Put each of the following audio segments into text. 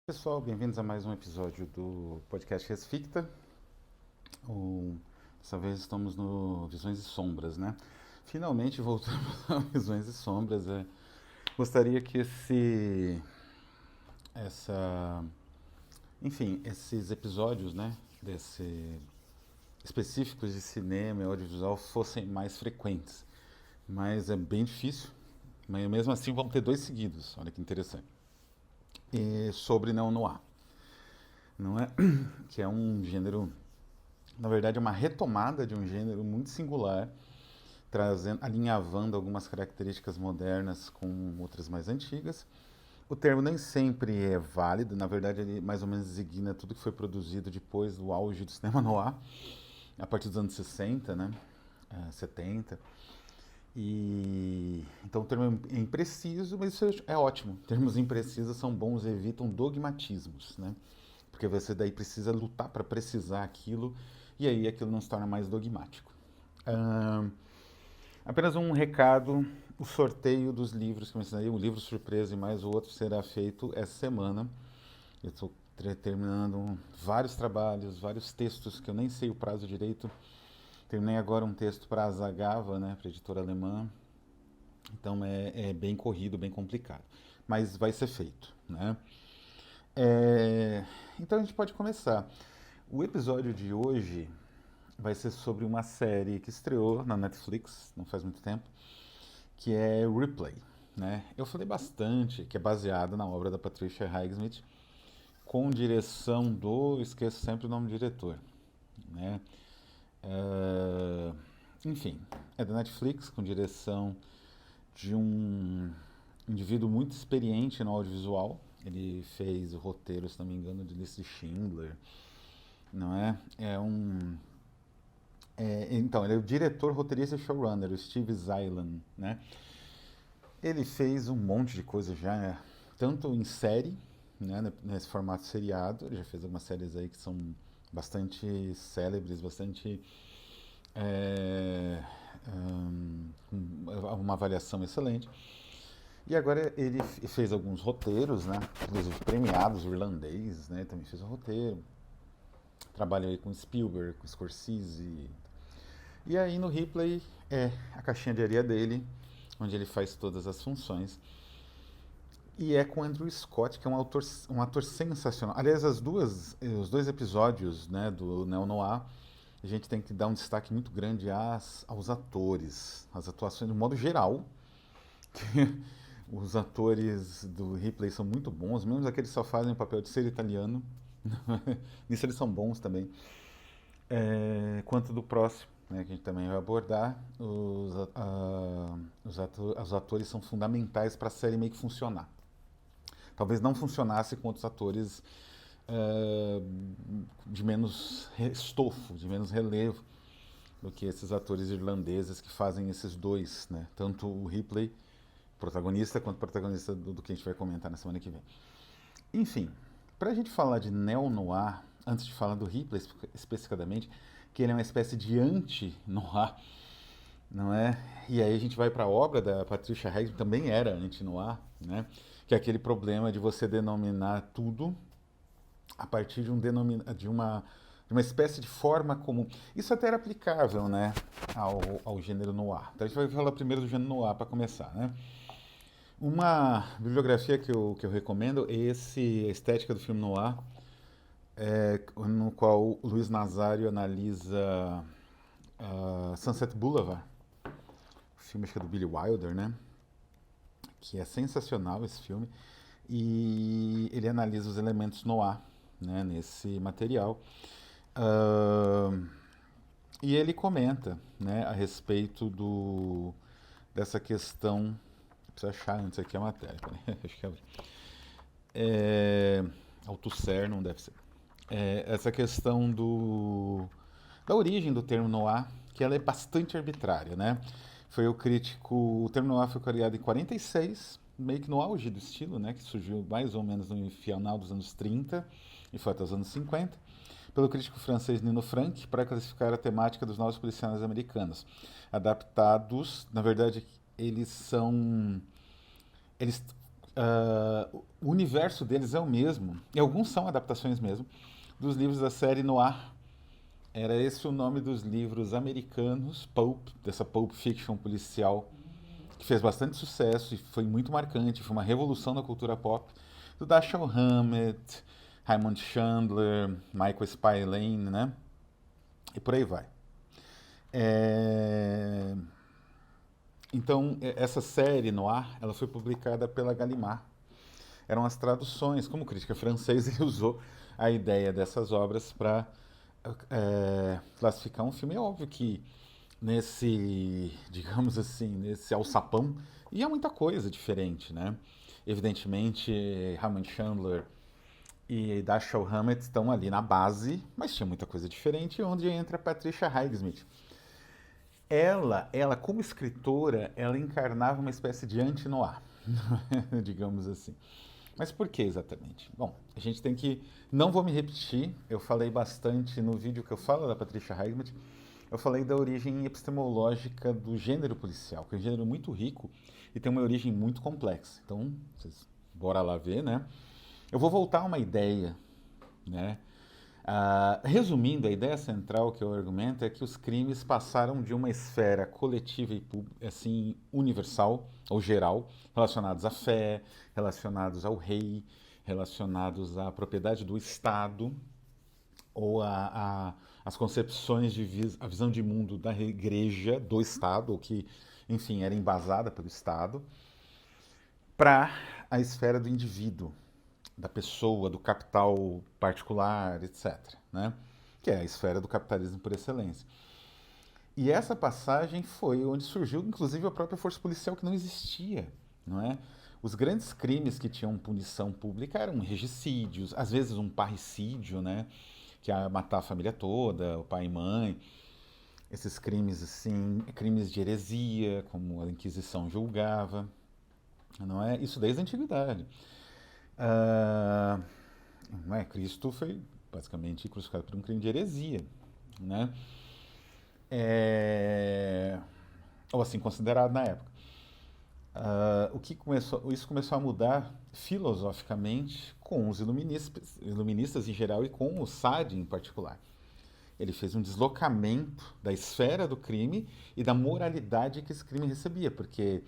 Pessoal, bem-vindos a mais um episódio do podcast Resficta. Dessa vez estamos no Visões e Sombras, né? Finalmente voltamos a Visões e Sombras. Gostaria que essa, enfim, esses episódios, né, específicos de cinema e audiovisual fossem mais frequentes, mas é bem difícil. Mas mesmo assim vamos ter dois seguidos, olha que interessante. E sobre neo-noir, não é? Que é um gênero, na verdade, é uma retomada de um gênero muito singular, trazendo, alinhavando algumas características modernas com outras mais antigas. O termo nem sempre é válido, na verdade, ele mais ou menos designa tudo que foi produzido depois do auge do cinema noir, a partir dos anos 60, né? 70. Então o termo é impreciso, mas isso é ótimo. Termos imprecisos são bons, evitam dogmatismos, né? Porque você daí precisa lutar para precisar aquilo e aí aquilo não se torna mais dogmático. Ah, Apenas um recado: o sorteio dos livros que eu mencionei, um livro surpresa e mais o outro será feito essa semana. Eu estou terminando vários trabalhos, vários textos que eu nem sei o prazo direito. Terminei agora um texto para a Zagava, né, para a editora alemã. Então é bem corrido, bem complicado. Mas vai ser feito, né? É, Então a gente pode começar. O episódio de hoje vai ser sobre uma série que estreou na Netflix não faz muito tempo, que é Replay, né? Eu falei bastante que é baseada na obra da Patricia Highsmith, com direção esqueço sempre o nome do diretor, né? É, Enfim, é da Netflix, com direção de um indivíduo muito experiente no audiovisual. Ele fez o roteiro, se não me engano, de Lista de Schindler, não é? Então, ele é o diretor, roteirista e showrunner, o Steve Zeiland, né? Ele fez um monte de coisa já, né? Tanto em série, né, nesse formato seriado. Ele já fez algumas séries aí que são bastante célebres, bastante é, com uma avaliação excelente. E agora ele fez alguns roteiros, né? Inclusive premiados, o irlandês, né? Também fez um roteiro. Trabalha aí com Spielberg, com Scorsese. E aí no Ripley é a caixinha de areia dele, onde ele faz todas as funções. E é com Andrew Scott, que é um ator sensacional. Aliás, os dois episódios, né, do Neo Noir, a gente tem que dar um destaque muito grande aos atores, às atuações, de modo geral. Os atores do Ripley são muito bons, mesmo aqueles que só fazem o papel de ser italiano. Nisso eles são bons também. Quanto do próximo, né, que a gente também vai abordar, os atores são fundamentais para a série meio que funcionar. Talvez não funcionasse com outros atores eh, de menos estofo, de menos relevo do que esses atores irlandeses que fazem esses dois, né? Tanto o Ripley, protagonista, quanto o protagonista do que a gente vai comentar na semana que vem. Enfim, para a gente falar de neo-noir, antes de falar do Ripley especificadamente, que ele é uma espécie de anti-noir, não é? E aí a gente vai para a obra da Patricia Highsmith, também era anti-noir, né? Que é aquele problema de você denominar tudo a partir de uma espécie de forma comum. Isso até era aplicável, né, ao gênero noir. Então a gente vai falar primeiro do gênero noir para começar, né? Uma bibliografia que eu recomendo é a Estética do Filme Noir, no qual o Luiz Nazário analisa Sunset Boulevard, o filme acho que é do Billy Wilder, né? Que é sensacional esse filme. E ele analisa os elementos noir, né, nesse material. Uh, e ele comenta, né, a respeito dessa questão. Preciso achar antes aqui a matéria. Acho que Althusser não deve ser. Essa questão da origem do termo noir, que ela é bastante arbitrária, né? O termo noir foi criado em 46, meio que no auge do estilo, né? Que surgiu mais ou menos no final dos anos 30 e foi até os anos 50, pelo crítico francês Nino Frank, para classificar a temática dos novos policiais americanos. Adaptados, na verdade, eles são. Eles o universo deles é o mesmo, e alguns são adaptações mesmo, dos livros da série Noir. Era esse o nome dos livros americanos, pulp, dessa pulp fiction policial, que fez bastante sucesso e foi muito marcante, foi uma revolução na cultura pop, do Dashiell Hammett, Raymond Chandler, Michael Spillane, né? E por aí vai. É... Então, essa série Noir, ela foi publicada pela Gallimard. Eram as traduções, como crítica francesa, ele usou a ideia dessas obras para classificar um filme. É óbvio que nesse, digamos assim, nesse alçapão, ia muita coisa diferente, né? Evidentemente, Raymond Chandler e Dashiell Hammett estão ali na base, mas tinha muita coisa diferente, onde entra a Patricia Highsmith. Ela, como escritora, ela encarnava uma espécie de anti-noir, digamos assim. Mas por que exatamente? Bom, a gente tem que. Não vou me repetir, eu falei bastante no vídeo que eu falo da Patricia Highsmith, eu falei da origem epistemológica do gênero policial, que é um gênero muito rico e tem uma origem muito complexa. Então, bora lá ver, né? Eu vou voltar a uma ideia, né? Resumindo, a ideia central que eu argumento é que os crimes passaram de uma esfera coletiva e assim, universal ou geral, relacionados à fé, relacionados ao rei, relacionados à propriedade do Estado ou as concepções a visão de mundo da igreja, do Estado, ou que, enfim, era embasada pelo Estado, para a esfera do indivíduo, da pessoa, do capital particular, etc., né? Que é a esfera do capitalismo por excelência. E essa passagem foi onde surgiu, inclusive, a própria força policial que não existia, não é? Os grandes crimes que tinham punição pública eram regicídios, às vezes um parricídio, né? Que é matar a família toda, o pai e mãe. Esses crimes, assim, crimes de heresia, como a Inquisição julgava, não é? Isso desde a antiguidade. Ah, não é? Cristo foi basicamente crucificado por um crime de heresia, né? Ou assim considerado na época. Isso começou a mudar filosoficamente com os iluministas em geral e com o Sade em particular. Ele fez um deslocamento da esfera do crime e da moralidade que esse crime recebia, porque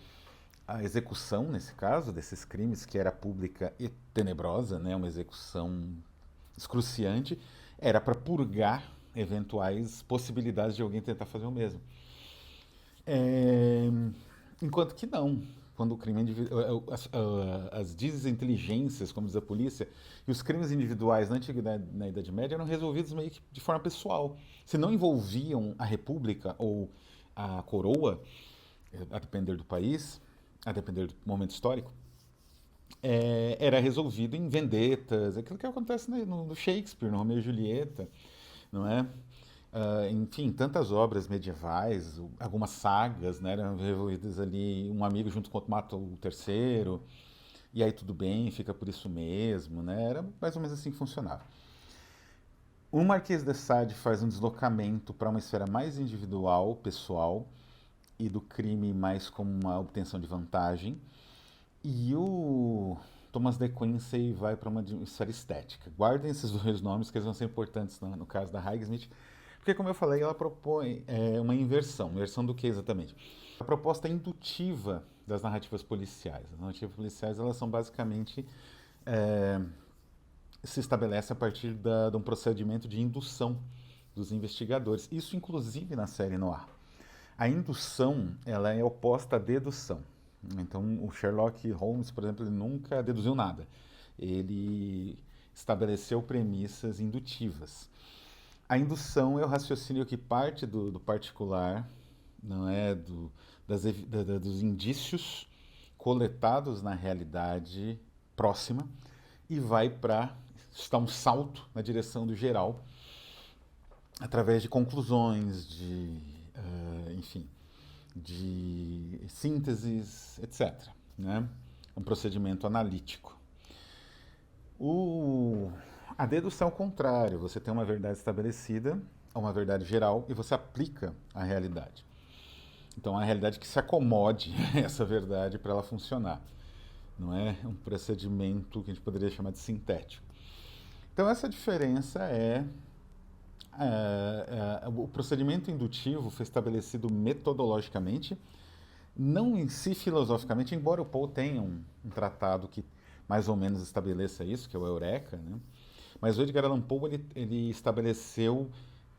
a execução, nesse caso, desses crimes, que era pública e tenebrosa, né, uma execução excruciante, era para purgar eventuais possibilidades de alguém tentar fazer o mesmo. É... Enquanto que não. Quando o crime as desinteligências, como diz a polícia, e os crimes individuais na antiguidade, na Idade Média, eram resolvidos meio que de forma pessoal. Se não envolviam a república ou a coroa, a depender do país, a depender do momento histórico, era resolvido em vendetas, aquilo que acontece no Shakespeare, no Romeu e Julieta, não é? Enfim, tantas obras medievais, algumas sagas, né, eram resolvidas ali, um amigo junto com outro mata o terceiro, e aí tudo bem, fica por isso mesmo, né? Era mais ou menos assim que funcionava. O Marquês de Sade faz um deslocamento para uma esfera mais individual, pessoal, e do crime mais como uma obtenção de vantagem. E o Thomas de Quincey vai para uma esfera estética. Guardem esses dois nomes, que eles vão ser importantes no caso da Highsmith, porque, como eu falei, ela propõe uma inversão. Inversão do que exatamente? A proposta indutiva das narrativas policiais. As narrativas policiais, elas são basicamente... se estabelece a partir de um procedimento de indução dos investigadores. Isso, inclusive, na série Noir. A indução, ela é oposta à dedução. Então, o Sherlock Holmes, por exemplo, ele nunca deduziu nada. Ele estabeleceu premissas indutivas. A indução é o raciocínio que parte do particular, não é, dos indícios coletados na realidade próxima e vai para dar um salto na direção do geral através de conclusões, enfim, de sínteses, etc., né? Um procedimento analítico. A dedução é o contrário. Você tem uma verdade estabelecida, uma verdade geral, e você aplica a realidade. Então, a realidade que se acomode a essa verdade para ela funcionar. não é um procedimento que a gente poderia chamar de sintético. Então, essa diferença o procedimento indutivo foi estabelecido metodologicamente, não em si filosoficamente, embora o Paul tenha um tratado que mais ou menos estabeleça isso, que é o Eureka, né? Mas o Edgar Allan Poe ele estabeleceu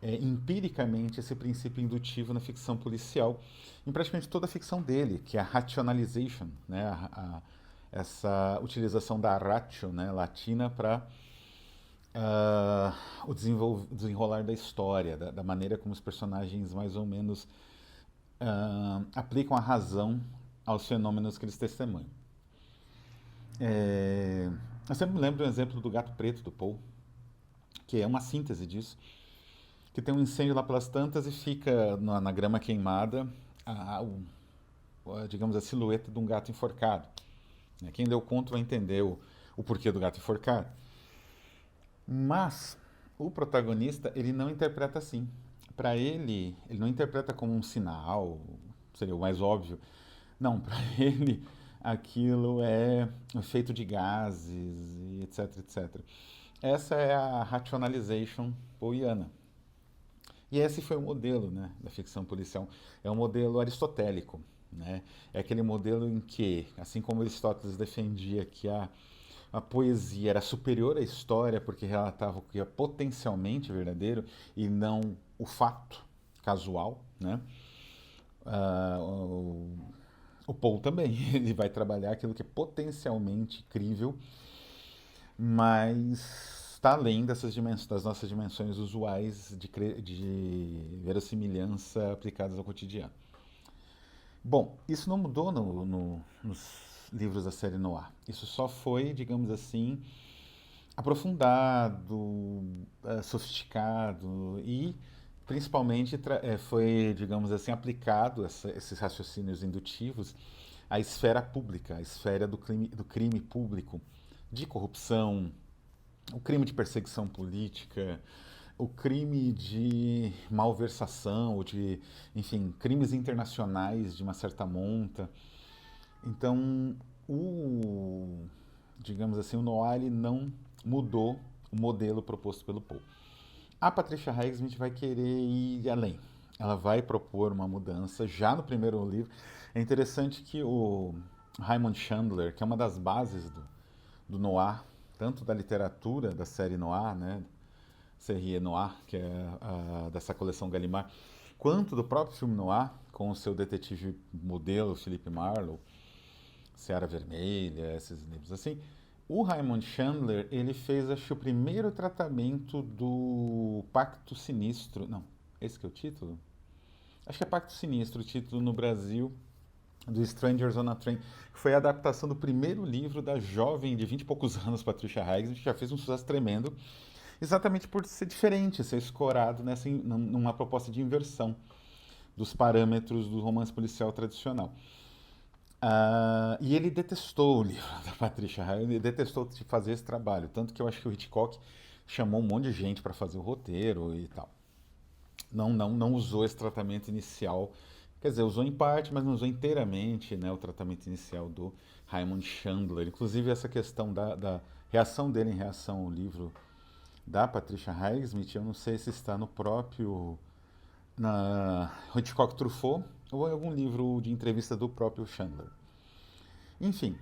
empiricamente esse princípio indutivo na ficção policial, em praticamente toda a ficção dele, que é a rationalization, né? Essa utilização da ratio, né, latina para o desenrolar da história, da maneira como os personagens mais ou menos aplicam a razão aos fenômenos que eles testemunham. Eu sempre me lembro do exemplo do Gato Preto do Poe, que é uma síntese disso, que tem um incêndio lá pelas tantas e fica na grama queimada, digamos, a silhueta de um gato enforcado. Quem leu o conto vai entender o porquê do gato enforcado. Mas o protagonista, ele não interpreta assim. Para ele não interpreta como um sinal, seria o mais óbvio. Não, para ele aquilo é feito de gases, e etc, etc. Essa é a rationalization poiana. E esse foi o modelo, né, da ficção policial. É um modelo aristotélico, né? É aquele modelo em que, assim como Aristóteles defendia que a poesia era superior à história porque relatava o que é potencialmente verdadeiro e não o fato casual, né? O Paul também, ele vai trabalhar aquilo que é potencialmente crível, mas está além das nossas dimensões usuais de verossimilhança aplicadas ao cotidiano. Bom, isso não mudou nos livros da série Noir. Isso só foi, digamos assim, aprofundado, sofisticado e, principalmente, foi, digamos assim, aplicado esses raciocínios indutivos à esfera pública, à esfera do crime público, de corrupção, o crime de perseguição política, o crime de malversação, ou de, enfim, crimes internacionais de uma certa monta. Então, digamos assim, o Noir não mudou o modelo proposto pelo Poe. A Patricia Highsmith vai querer ir além. Ela vai propor uma mudança já no primeiro livro. É interessante que o Raymond Chandler, que é uma das bases do Noir, tanto da literatura da série Noir, né, série Noir, que é dessa coleção Gallimard, quanto do próprio filme Noir, com o seu detetive modelo Philip Marlowe, Seara Vermelha, esses livros assim. O Raymond Chandler, ele fez, acho que o primeiro tratamento do Pacto Sinistro. Não, esse que é o título? Acho que é Pacto Sinistro, o título no Brasil, do Strangers on a Train, que foi a adaptação do primeiro livro da jovem de 20 e poucos anos, Patricia Highsmith, que já fez um sucesso tremendo, exatamente por ser diferente, ser escorado numa proposta de inversão dos parâmetros do romance policial tradicional. E ele detestou o livro da Patricia Highsmith, ele detestou fazer esse trabalho, tanto que eu acho que o Hitchcock chamou um monte de gente para fazer o roteiro e tal. Não usou esse tratamento inicial, quer dizer, usou em parte, mas não usou inteiramente, né, o tratamento inicial do Raymond Chandler. Inclusive essa questão da reação dele em reação ao livro da Patricia Highsmith, eu não sei se está no próprio na Hitchcock Truffaut ou em algum livro de entrevista do próprio Chandler. Enfim,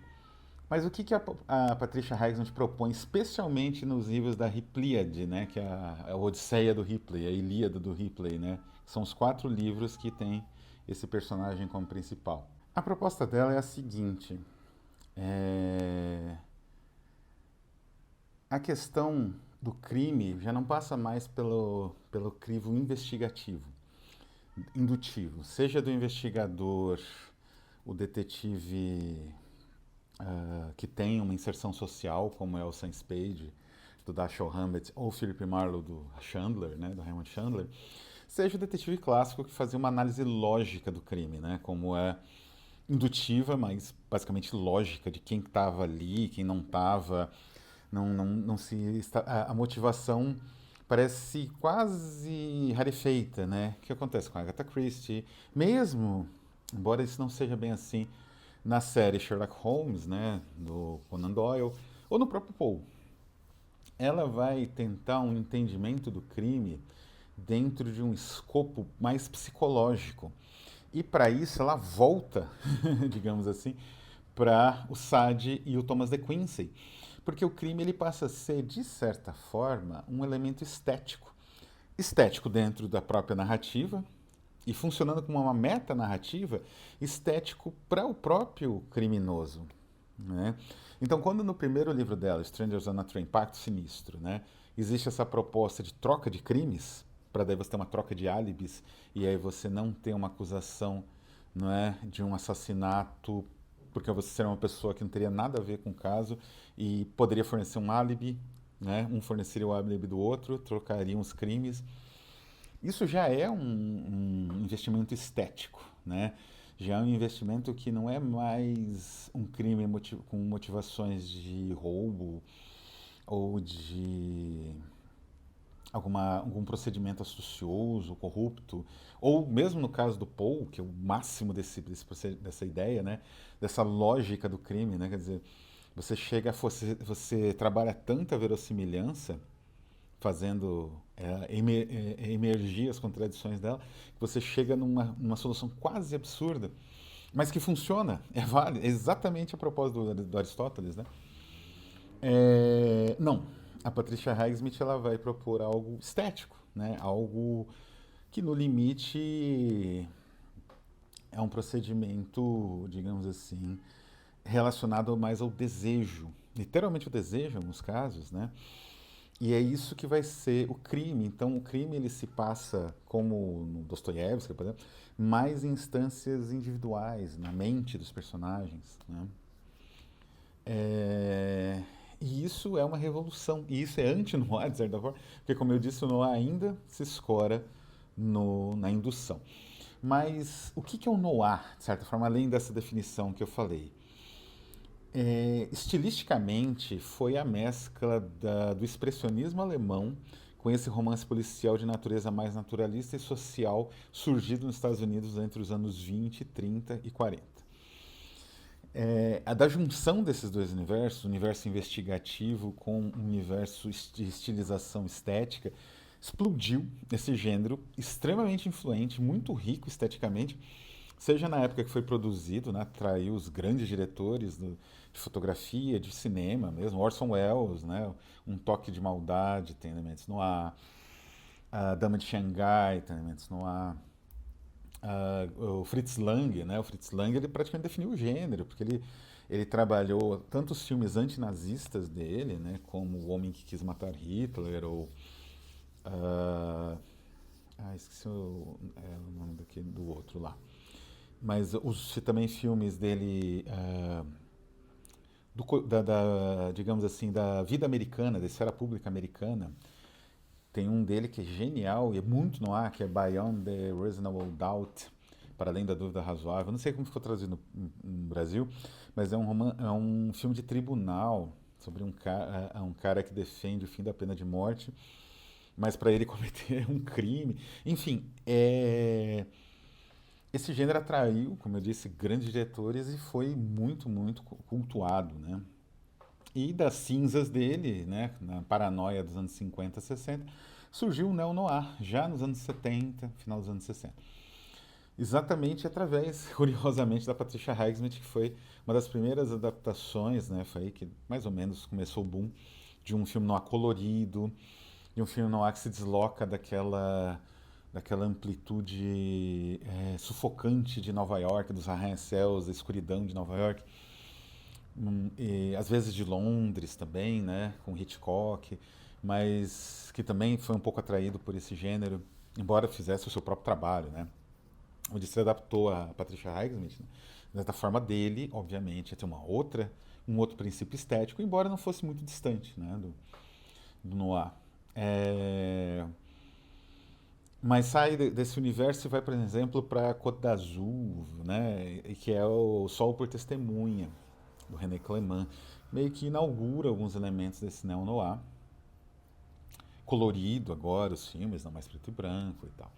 mas o que a Patricia Highsmith propõe, especialmente nos livros da Ripleyade, né, que é a Odisseia do Ripley, a Ilíada do Ripley, né? São os 4 livros que tem esse personagem como principal. A proposta dela é a seguinte: a questão do crime já não passa mais pelo crivo investigativo, indutivo, seja do investigador, o detetive que tem uma inserção social, como é o Sam Spade, do Dashiell Hammett, ou Philip Marlowe, do Chandler, né, do Raymond Chandler, seja o detetive clássico que fazia uma análise lógica do crime, né, como é indutiva, mas basicamente lógica de quem estava ali, quem não estava, a motivação parece quase rarefeita, né? O que acontece com a Agatha Christie, mesmo, embora isso não seja bem assim, na série Sherlock Holmes, né, do Conan Doyle, ou no próprio Poe. Ela vai tentar um entendimento do crime dentro de um escopo mais psicológico. E para isso ela volta, digamos assim, para o Sade e o Thomas de Quincey, porque o crime ele passa a ser, de certa forma, um elemento estético. Estético dentro da própria narrativa e funcionando como uma metanarrativa, estético para o próprio criminoso. Né? Então, quando no primeiro livro dela, Strangers on a Train, Pacto Sinistro, né, existe essa proposta de troca de crimes, para daí você ter uma troca de álibis, e aí você não ter uma acusação, não é, de um assassinato, porque você seria uma pessoa que não teria nada a ver com o caso, e poderia fornecer um álibi, né, um forneceria o álibi do outro, trocariam os crimes. Isso já é um investimento estético, né? Já é um investimento que não é mais um crime com motivações de roubo ou de algum procedimento astucioso, corrupto, ou mesmo no caso do Poe, que é o máximo dessa ideia, né? Dessa lógica do crime, né? Quer dizer, você trabalha tanta verossimilhança fazendo emergir as contradições dela, que você chega numa solução quase absurda, mas que funciona, é válido, é exatamente a propósito do Aristóteles, né? Não, a Patricia Highsmith ela vai propor algo estético, né? Algo que no limite é um procedimento, digamos assim, relacionado mais ao desejo, literalmente o desejo em alguns casos, né? E é isso que vai ser o crime. Então, o crime ele se passa, como no Dostoiévski, por exemplo, mais em instâncias individuais, na mente dos personagens. Né? E isso é uma revolução. E isso é anti-noir, de certa forma, porque, como eu disse, o noir ainda se escora na indução. Mas o que é o noir, de certa forma, além dessa definição que eu falei? Estilisticamente, foi a mescla do expressionismo alemão com esse romance policial de natureza mais naturalista e social surgido nos Estados Unidos entre os anos 20, 30 e 40. A da junção desses dois universos, o universo investigativo com o universo de estilização estética, explodiu esse gênero extremamente influente, muito rico esteticamente, seja na época que foi produzido, né, atraiu os grandes diretores de fotografia, de cinema mesmo, Orson Welles, né, um toque de maldade, tem elementos no ar, a Dama de Xangai tem elementos no ar, o Fritz Lang, né, o Fritz Lang ele praticamente definiu o gênero, porque ele trabalhou tanto os filmes antinazistas dele, né, como O Homem que Quis Matar Hitler, ou esqueci o nome do outro lá. Mas também filmes dele, digamos assim, da vida americana, da esfera pública americana. Tem um dele que é genial e é muito no ar, que é Beyond the Reasonable Doubt, para além da dúvida razoável. Não sei como ficou traduzido no Brasil, mas é um filme de tribunal sobre um cara que defende o fim da pena de morte, mas para ele cometer um crime. Enfim, esse gênero atraiu, como eu disse, grandes diretores e foi muito, muito cultuado, né? E das cinzas dele, né, na paranoia dos anos 50, 60, surgiu o neo-noir, já nos anos 70, final dos anos 60. Exatamente através, curiosamente, da Patricia Highsmith, que foi uma das primeiras adaptações, né, foi aí que mais ou menos começou o boom de um filme noir colorido, de um filme noir que se desloca daquela amplitude sufocante de Nova York, dos arranha-céus, da escuridão de Nova York, e às vezes de Londres também, né, com Hitchcock, mas que também foi um pouco atraído por esse gênero, embora fizesse o seu próprio trabalho, né, onde se adaptou a Patricia Highsmith, né, da forma dele, obviamente, a ter um outro princípio estético, embora não fosse muito distante, né, do noir. Mas sai desse universo e vai, por exemplo, para Côte d'Azur, né, que é o Sol por Testemunha, do René Clément, meio que inaugura alguns elementos desse neo-noir, colorido agora, os filmes, não mais preto e branco e tal.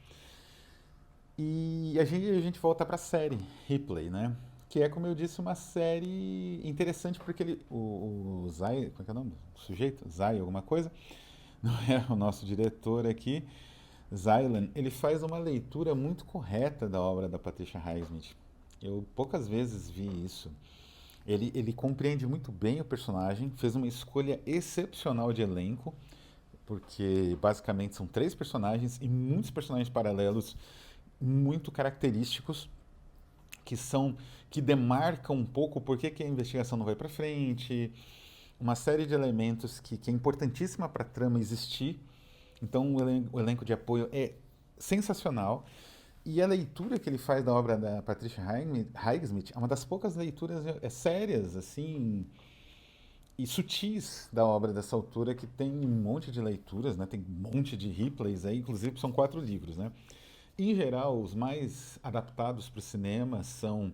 E a gente volta para a série Ripley, né? que é, como eu disse, uma série interessante porque o Zay, como é que é o nome? O sujeito? Zay, alguma coisa? Não é o nosso diretor aqui, Zylan, ele faz uma leitura muito correta da obra da Patricia Highsmith. Eu poucas vezes vi isso. Ele compreende muito bem o personagem, fez uma escolha excepcional de elenco, porque basicamente são três personagens e muitos personagens paralelos muito característicos que são que demarcam um pouco por que a investigação não vai para frente, uma série de elementos que é importantíssima para a trama existir. Então o elenco de apoio é sensacional. E a leitura que ele faz da obra da Patricia Highsmith é uma das poucas leituras sérias, assim, e sutis da obra dessa autora, que tem um monte de leituras, né? Tem um monte de replays aí, inclusive são 4 livros, né? Em geral, os mais adaptados para o cinema são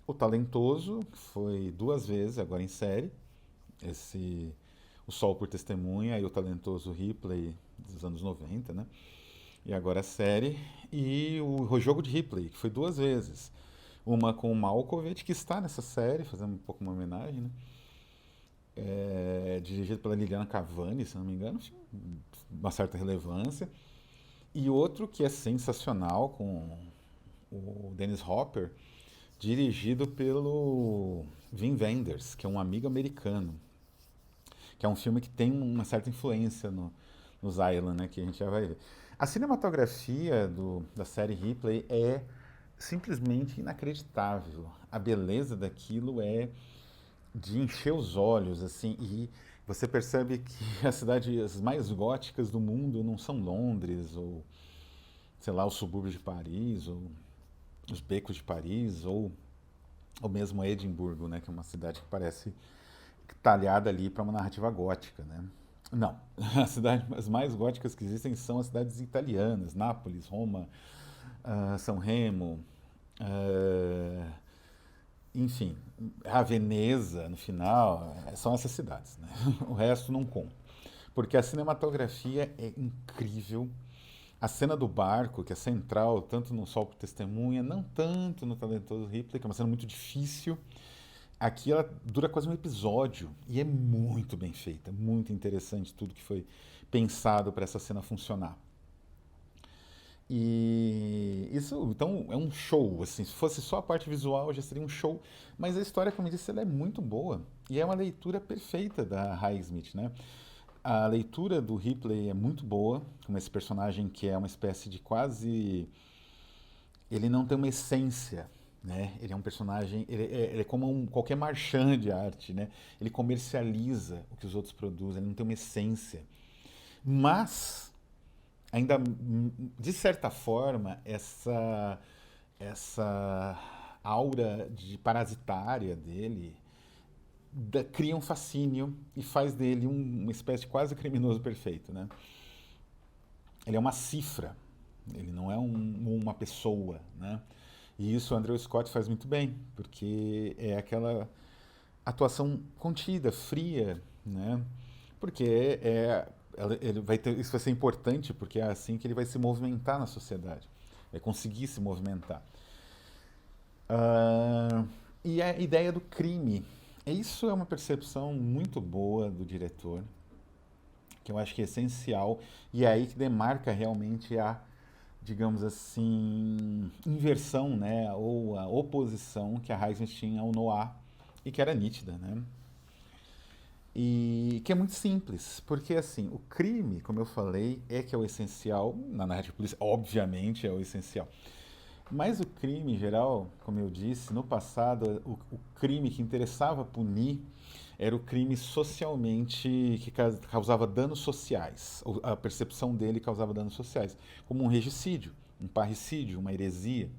O Talentoso, que foi 2 vezes, agora em série, esse O Sol por Testemunha e O Talentoso Ripley dos anos 90, né? E agora a série. E o Jogo de Ripley, que foi 2 vezes. Uma com o Malkovich, que está nessa série, fazendo um pouco uma homenagem, né? Dirigido pela Liliana Cavani, se não me engano, uma certa relevância. E outro que é sensacional, com o Dennis Hopper, dirigido pelo Wim Wenders, que é um amigo americano, que é um filme que tem uma certa influência nos Island, né, que a gente já vai ver. A cinematografia da série Ripley é simplesmente inacreditável. A beleza daquilo é de encher os olhos, assim, e você percebe que as cidades mais góticas do mundo não são Londres, ou, sei lá, os subúrbios de Paris, ou os becos de Paris, ou mesmo Edimburgo, né, que é uma cidade que parece talhada ali para uma narrativa gótica, né? Não, as mais góticas que existem são as cidades italianas, Nápoles, Roma, São Remo, uh, enfim, a Veneza no final, são essas cidades, né? O resto não conta. Porque a cinematografia é incrível. A cena do barco, que é central, tanto no Sol por Testemunha, não tanto no Talentoso Ripley, que é uma cena muito difícil. Aqui ela dura quase um episódio e é muito bem feita, muito interessante tudo que foi pensado para essa cena funcionar. E isso, então, é um show, assim, se fosse só a parte visual já seria um show, mas a história, como eu disse, ela é muito boa e é uma leitura perfeita da Highsmith, né? A leitura do Ripley é muito boa, com esse personagem que é uma espécie de quase... Ele não tem uma essência, né? Ele é um personagem... Ele é como qualquer marchand de arte, né? Ele comercializa o que os outros produzem, ele não tem uma essência. Mas, ainda, de certa forma, essa aura de parasitária dele cria um fascínio e faz dele uma espécie de quase criminoso perfeito, né? Ele é uma cifra, ele não é uma pessoa, né? E isso o Andrew Scott faz muito bem, porque é aquela atuação contida, fria, né? Porque ele vai ter, isso vai ser importante, porque é assim que ele vai se movimentar na sociedade, vai conseguir se movimentar. E a ideia do crime, isso é uma percepção muito boa do diretor, que eu acho que é essencial, e é aí que demarca realmente a, digamos assim, inversão, né, ou a oposição que a Highsmith tinha ao noir, e que era nítida, né? E que é muito simples, porque assim, o crime, como eu falei, é que é o essencial, na narrativa polícia, obviamente é o essencial. Mas o crime em geral, como eu disse, no passado, o crime que interessava punir era o crime socialmente que causava danos sociais. A percepção dele causava danos sociais, como um regicídio, um parricídio, uma heresia,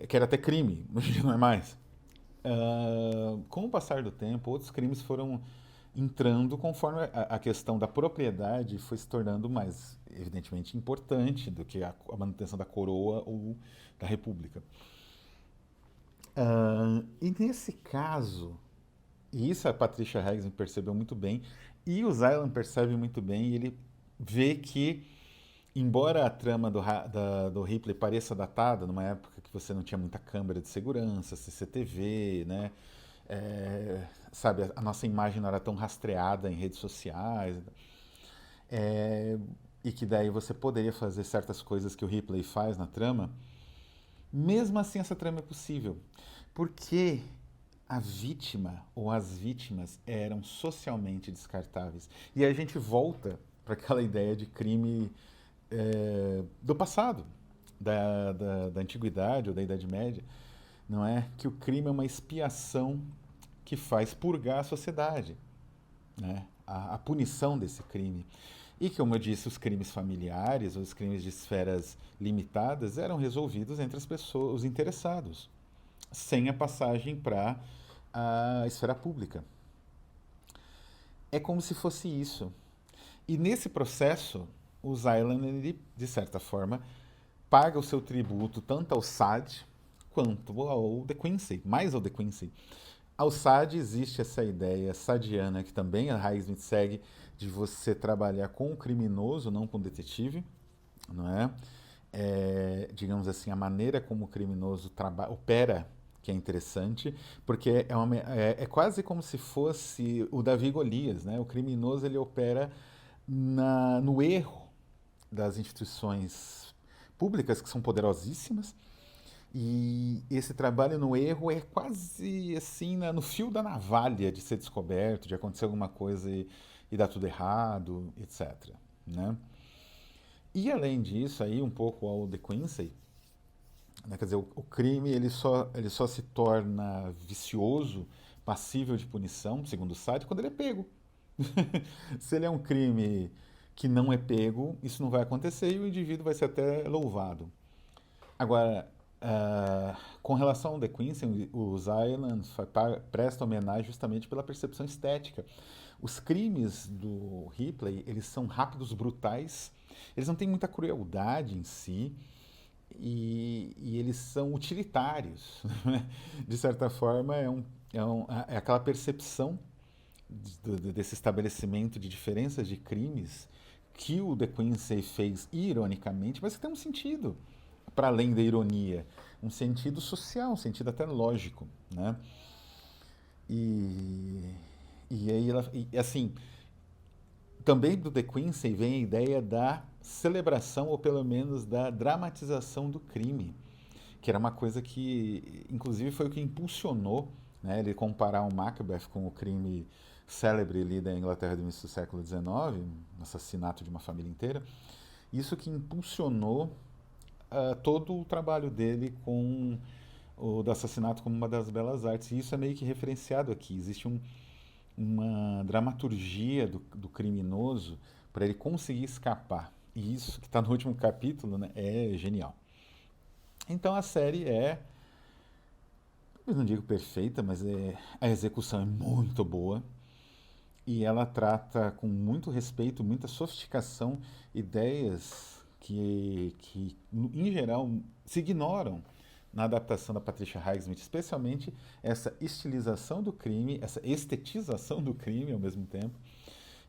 que era até crime, hoje não é mais. Com o passar do tempo, outros crimes foram entrando conforme a questão da propriedade foi se tornando mais, evidentemente, importante do que a manutenção da coroa ou da república. E nesse caso, e isso a Patricia Highsmith percebeu muito bem, e o Zylan percebe muito bem, e ele vê que embora a trama do Ripley pareça datada, numa época que você não tinha muita câmera de segurança, CCTV, né? Sabe, a nossa imagem não era tão rastreada em redes sociais, é, e que daí você poderia fazer certas coisas que o Ripley faz na trama, mesmo assim essa trama é possível. Porque a vítima ou as vítimas eram socialmente descartáveis. E aí a gente volta para aquela ideia de crime do passado, da antiguidade ou da Idade Média, não é? Que o crime é uma expiação que faz purgar a sociedade, né? A punição desse crime. E, como eu disse, os crimes familiares, os crimes de esferas limitadas, eram resolvidos entre as pessoas, os interessados, sem a passagem para a esfera pública. É como se fosse isso. E nesse processo, o Zylan, ele, de certa forma, paga o seu tributo tanto ao SAD quanto ao De Quincey, mais ao De Quincey. Ao SAD existe essa ideia sadiana que também a Highsmith segue, de você trabalhar com o criminoso, não com o detetive, não é? Digamos assim, a maneira como o criminoso opera que é interessante, porque é quase como se fosse o Davi Golias, né? O criminoso ele opera no erro das instituições públicas, que são poderosíssimas, e esse trabalho no erro é quase assim no fio da navalha de ser descoberto, de acontecer alguma coisa e dar tudo errado, etc. Né? E além disso, aí um pouco ao De Quincey, né, quer dizer, o crime ele só se torna vicioso, passível de punição, segundo o site, quando ele é pego. Se ele é um crime que não é pego, isso não vai acontecer e o indivíduo vai ser até louvado. Agora, com relação ao The Quincey, os Islands presta homenagem justamente pela percepção estética. Os crimes do Ripley, eles são rápidos, brutais, eles não têm muita crueldade em si, e eles são utilitários. De certa forma, é aquela percepção desse estabelecimento de diferenças de crimes que o De Quincey fez ironicamente, mas que tem um sentido para além da ironia, um sentido social, um sentido até lógico, né? E, e aí, assim, também do De Quincey vem a ideia da celebração, ou pelo menos da dramatização do crime, que era uma coisa que, inclusive, foi o que impulsionou, né, ele comparar o Macbeth com o crime célebre ali da Inglaterra do início do século XIX, um assassinato de uma família inteira. Isso que impulsionou todo o trabalho dele com o do assassinato como uma das belas artes. E isso é meio que referenciado aqui. Existe uma dramaturgia do criminoso para ele conseguir escapar. E isso que está no último capítulo, né, é genial. Então a série eu não digo perfeita, mas a execução é muito boa. E ela trata com muito respeito, muita sofisticação, ideias que em geral, se ignoram na adaptação da Patricia Highsmith, especialmente essa estilização do crime, essa estetização do crime ao mesmo tempo,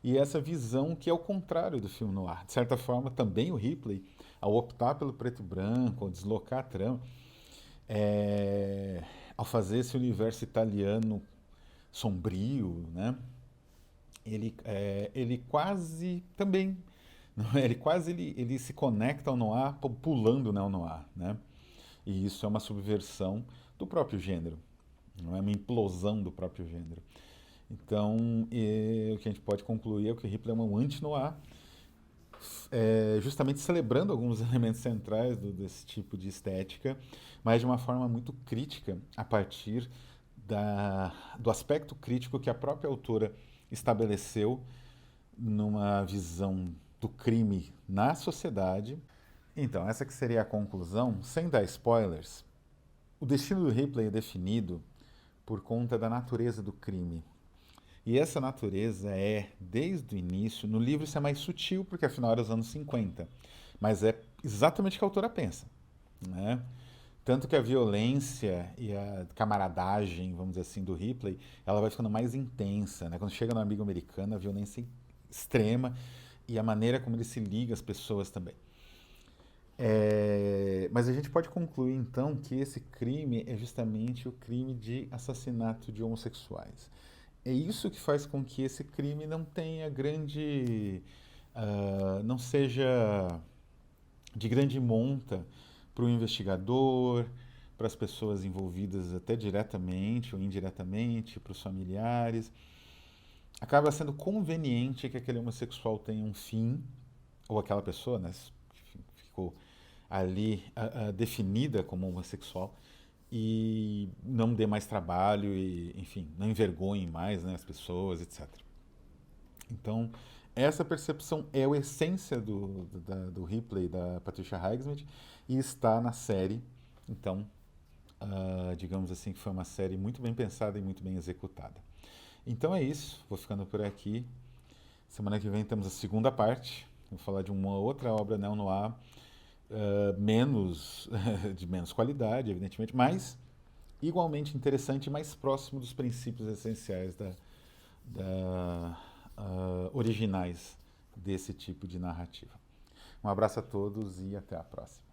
e essa visão que é o contrário do filme noir. De certa forma, também o Ripley, ao optar pelo preto e branco, ao deslocar a trama, ao fazer esse universo italiano sombrio, né? Ele quase também, não é? Ele se conecta ao noir pulando no noir, né? E isso é uma subversão do próprio gênero, não é uma implosão do próprio gênero. Então, o que a gente pode concluir é que o Ripley é um anti-noir, justamente celebrando alguns elementos centrais desse tipo de estética, mas de uma forma muito crítica, a partir do aspecto crítico que a própria autora estabeleceu numa visão do crime na sociedade. Então, essa que seria a conclusão, sem dar spoilers. O destino do Ripley é definido por conta da natureza do crime. E essa natureza desde o início, no livro isso é mais sutil, porque afinal era os anos 50, mas é exatamente o que a autora pensa, né? Tanto que a violência e a camaradagem, vamos dizer assim, do Ripley, ela vai ficando mais intensa, né? Quando chega no Amigo Americano, a violência é extrema e a maneira como ele se liga às pessoas também. Mas a gente pode concluir então que esse crime é justamente o crime de assassinato de homossexuais. É isso que faz com que esse crime não tenha grande, não seja de grande monta para o investigador, para as pessoas envolvidas até diretamente ou indiretamente, para os familiares. Acaba sendo conveniente que aquele homossexual tenha um fim, ou aquela pessoa, né, que ficou ali definida como homossexual, e não dê mais trabalho e, enfim, não envergonhe mais, né, as pessoas, etc. Então, essa percepção é a essência do Ripley, da Patricia Highsmith, e está na série. Então, digamos assim, que foi uma série muito bem pensada e muito bem executada. Então é isso, vou ficando por aqui. Semana que vem temos a segunda parte. Vou falar de uma outra obra neo-noir, menos, de menos qualidade, evidentemente, mas igualmente interessante e mais próximo dos princípios essenciais originais desse tipo de narrativa. Um abraço a todos e até a próxima.